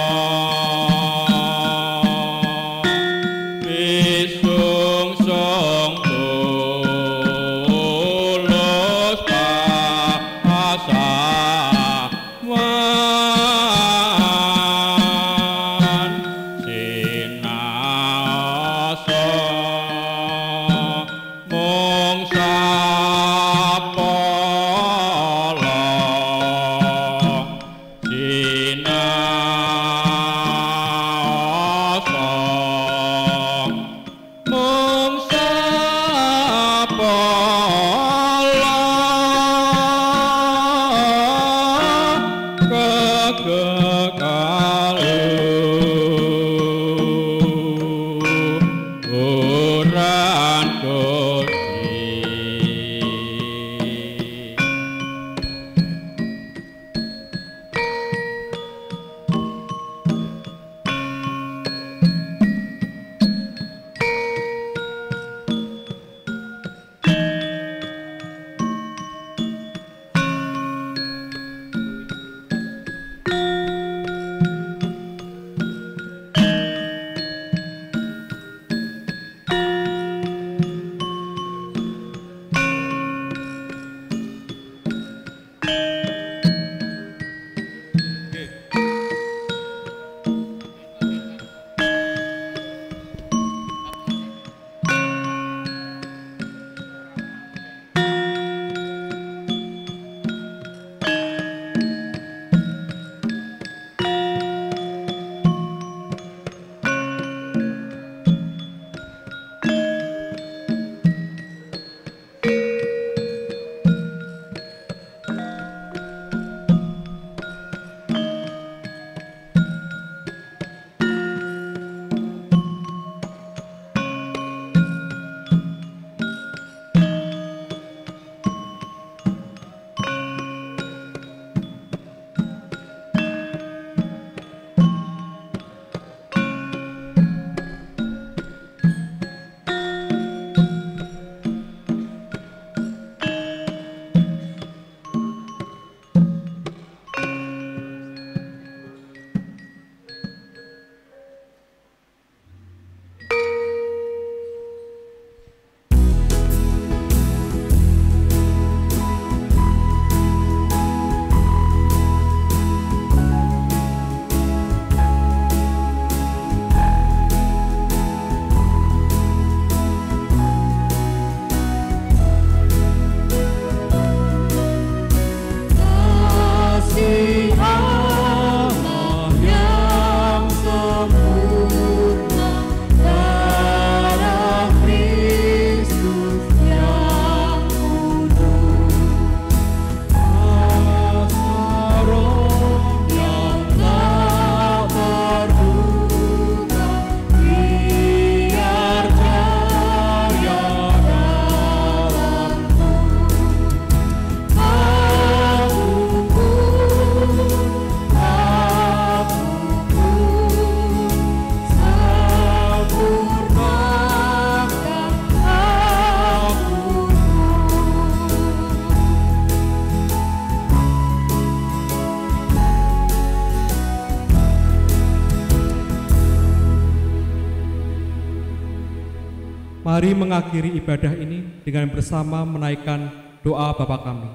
Mari mengakhiri ibadah ini dengan bersama menaikkan doa Bapa kami.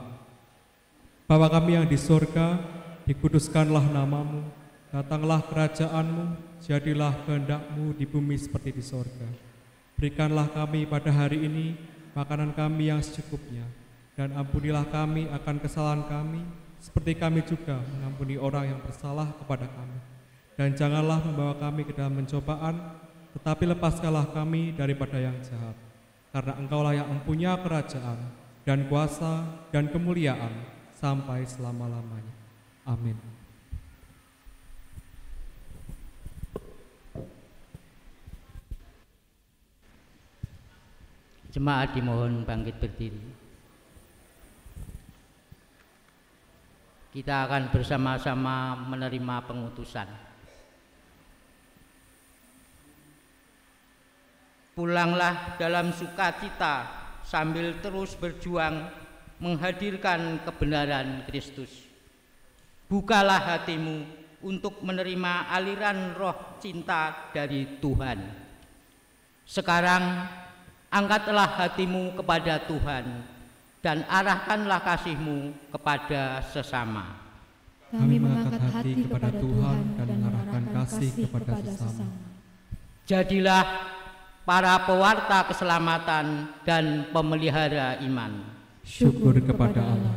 Bapa kami yang di surga, dikuduskanlah namamu, datanglah kerajaanmu, jadilah kehendak-mu di bumi seperti di surga. Berikanlah kami pada hari ini makanan kami yang secukupnya, dan ampunilah kami akan kesalahan kami, seperti kami juga mengampuni orang yang bersalah kepada kami. Dan janganlah membawa kami ke dalam pencobaan, tetapi lepaskanlah kami daripada yang jahat. Karena Engkaulah yang mempunyai kerajaan, dan kuasa, dan kemuliaan, sampai selama-lamanya. Amin. Jemaat dimohon bangkit berdiri. Kita akan bersama-sama menerima pengutusan. Pulanglah dalam sukacita sambil terus berjuang menghadirkan kebenaran Kristus. Bukalah hatimu untuk menerima aliran roh cinta dari Tuhan. Sekarang angkatlah hatimu kepada Tuhan dan arahkanlah kasihmu kepada sesama. Kami mengangkat hati kepada Tuhan dan mengarahkan kasih kepada sesama. Jadilah para pewarta keselamatan dan pemelihara iman. Syukur kepada Allah.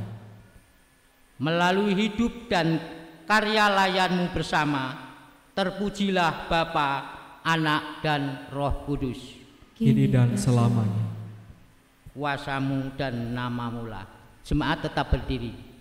Melalui hidup dan karya layanmu bersama, terpujilah Bapa, Anak, dan Roh Kudus. Kini dan selamanya. Kuasamu dan namamu-lah. Jemaat tetap berdiri.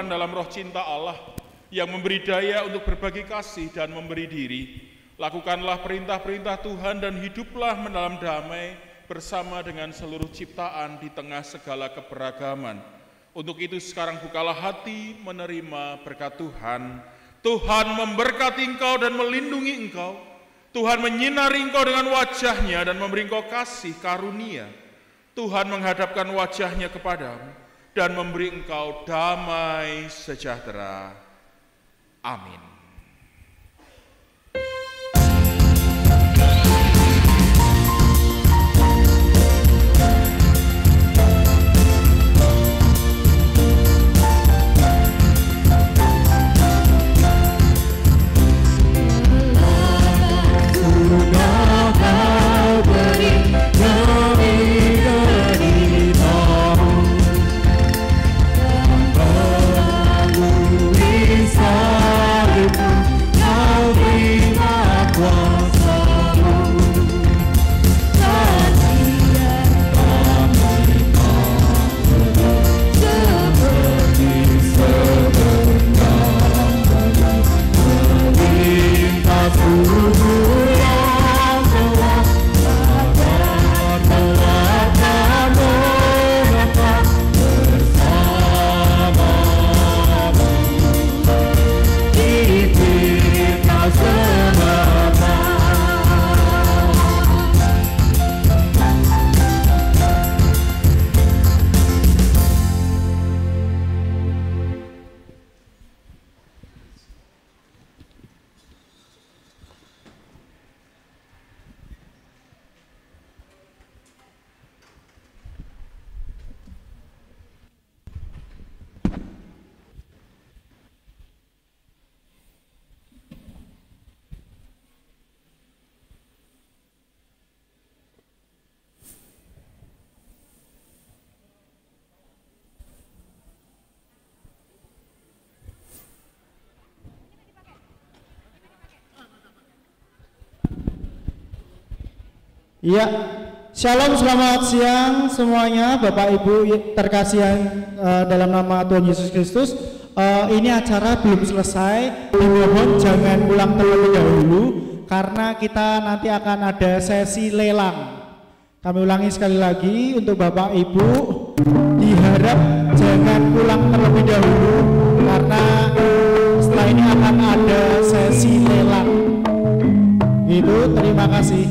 Dalam roh cinta Allah yang memberi daya untuk berbagi kasih dan memberi diri, lakukanlah perintah-perintah Tuhan dan hiduplah mendalam damai bersama dengan seluruh ciptaan di tengah segala keberagaman. Untuk itu sekarang bukalah hati menerima berkat Tuhan. Tuhan memberkati engkau dan melindungi engkau. Tuhan menyinari engkau dengan wajahnya dan memberi engkau kasih karunia. Tuhan menghadapkan wajahnya kepadamu dan memberi engkau damai sejahtera. Amin. Iya, shalom, selamat siang semuanya, Bapak Ibu terkasih yang dalam nama Tuhan Yesus Kristus. Ini acara belum selesai, dimohon jangan pulang terlebih dahulu karena kita nanti akan ada sesi lelang. Kami ulangi sekali lagi untuk Bapak Ibu, diharap jangan pulang terlebih dahulu karena setelah ini akan ada sesi lelang. Gitu, terima kasih.